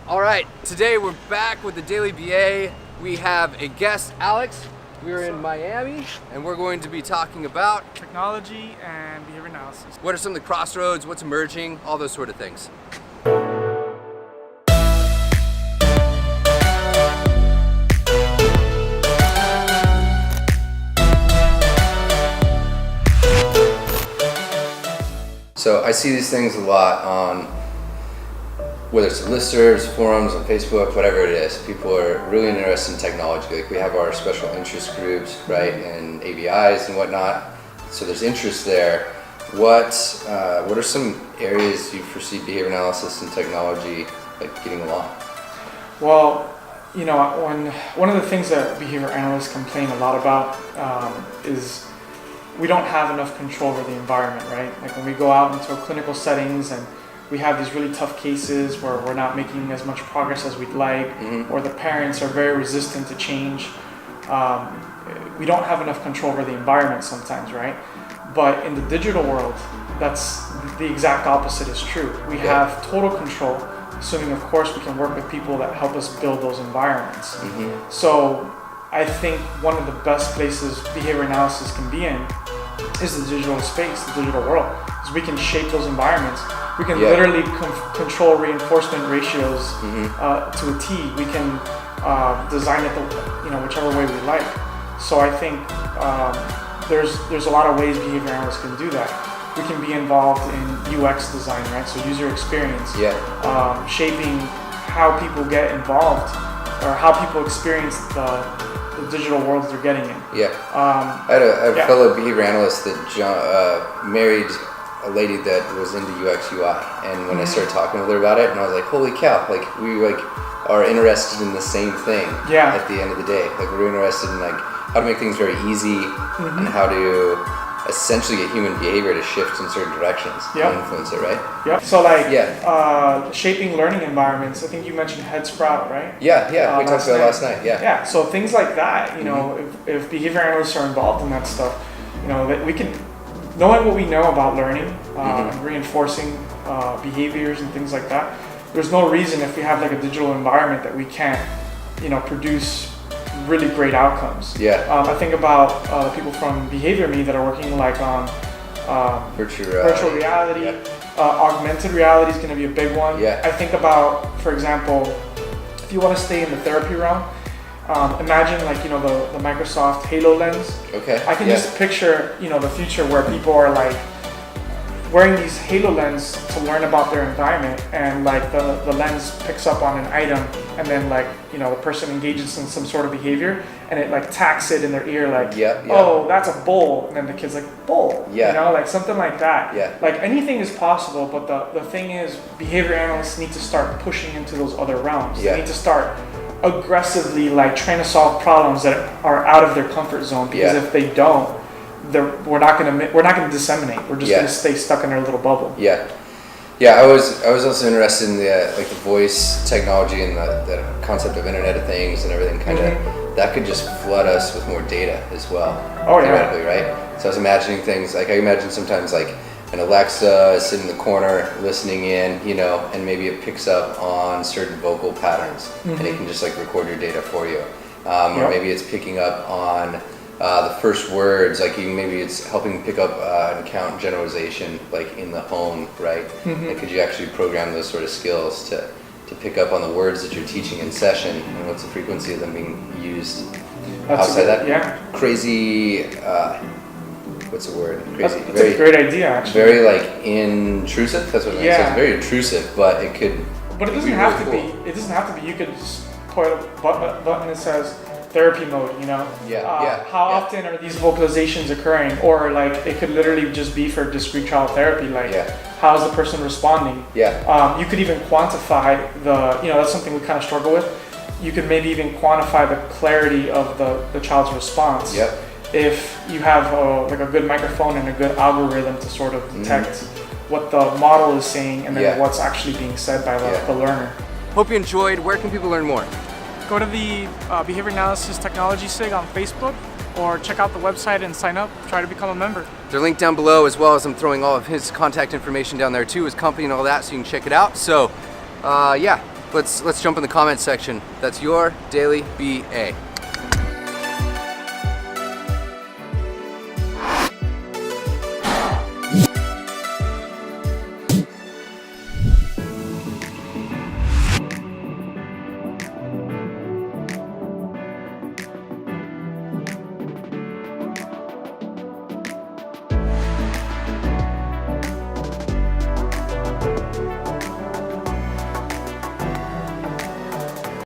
All right, today we're back with the Daily BA. We have a guest, Alex. We're in Miami, and we're going to be talking about technology and behavior analysis. what are some of the crossroads, what's emerging, all those sort of things. So I see these things a lot on, whether it's listservs, forums, on Facebook, whatever it is. People are really interested in technology. Like we have our special interest groups, right, and ABIs and whatnot. So there's interest there. What are some areas you foresee behavior analysis and technology like getting along? Well, you know, one of the things that behavior analysts complain a lot about is we don't have enough control over the environment, right? Like when we go out into clinical settings and we have these really tough cases where we're not making as much progress as we'd like, or the parents are very resistant to change. We don't have enough control over the environment sometimes, right? But in the digital world, that's the exact opposite is true. We have total control, assuming of course we can work with people that help us build those environments. So I think one of the best places behavior analysis can be in is the digital space, the digital world, because we can shape those environments. We can literally control reinforcement ratios to a T. We can design it, whichever way we like. So I think there's a lot of ways behavior analysts can do that. We can be involved in UX design, right? So user experience, shaping how people get involved or how people experience the digital world they're getting in. I had a fellow behavior analyst that married a lady that was into UX UI, and when I started talking with her about it, and I was like, holy cow, like we are interested in the same thing at the end of the day. Like we're interested in like how to make things very easy and how to essentially get human behavior to shift in certain directions and influence it, right? So shaping learning environments. I think you mentioned Headsprout, right? We talked about it last night. So things like that, you know, if behavior analysts are involved in that stuff, you know, that we can, knowing what we know about learning and reinforcing behaviors and things like that, there's no reason if we have like a digital environment that we can't, you know, produce really great outcomes. I think about the people from Behavior Me that are working like on virtual reality. Augmented reality is going to be a big one. I think about, for example, if you want to stay in the therapy realm, imagine like, you know, the Microsoft HoloLens. I can just picture, you know, the future where people are like wearing these HoloLens to learn about their environment, and like the lens picks up on an item, and then like, you know, the person engages in some sort of behavior and it like tacks it in their ear like, oh, that's a bowl, and then the kid's like, bowl, you know, like something like that. Like anything is possible, but the thing is behavior analysts need to start pushing into those other realms. They need to start aggressively like trying to solve problems that are out of their comfort zone, because if they don't, we're not gonna disseminate. We're just gonna stay stuck in our little bubble. I was also interested in the voice technology and the concept of Internet of Things and everything kind of that could just flood us with more data as well. Theoretically, right? So I was imagining things like I imagine sometimes like an Alexa is sitting in the corner listening in, you know, and maybe it picks up on certain vocal patterns and it can just like record your data for you, or maybe it's picking up on the first words, like maybe it's helping pick up an account generalization like in the home, right? Like could you actually program those sort of skills to pick up on the words that you're teaching in session and what's the frequency of them being used outside that? Crazy, what's the word? Crazy. That's a great idea, actually. Very like intrusive. That's what it means. So it's very intrusive, but it could. But it doesn't have to be. It doesn't have to be. You could just put a button that says therapy mode, you know? How often are these vocalizations occurring? Or like it could literally just be for discrete child therapy, like how's the person responding? You could even quantify that's something we kind of struggle with. You could maybe even quantify the clarity of the child's response. If you have a good microphone and a good algorithm to sort of detect what the model is saying and then what's actually being said by the learner. Hope you enjoyed. Where can people learn more? Go to the Behavior Analysis Technology SIG on Facebook, or check out the website and sign up. Try to become a member. They're linked down below, as well as I'm throwing all of his contact information down there too, his company and all that, so you can check it out. So, let's jump in the comment section. That's your daily BA.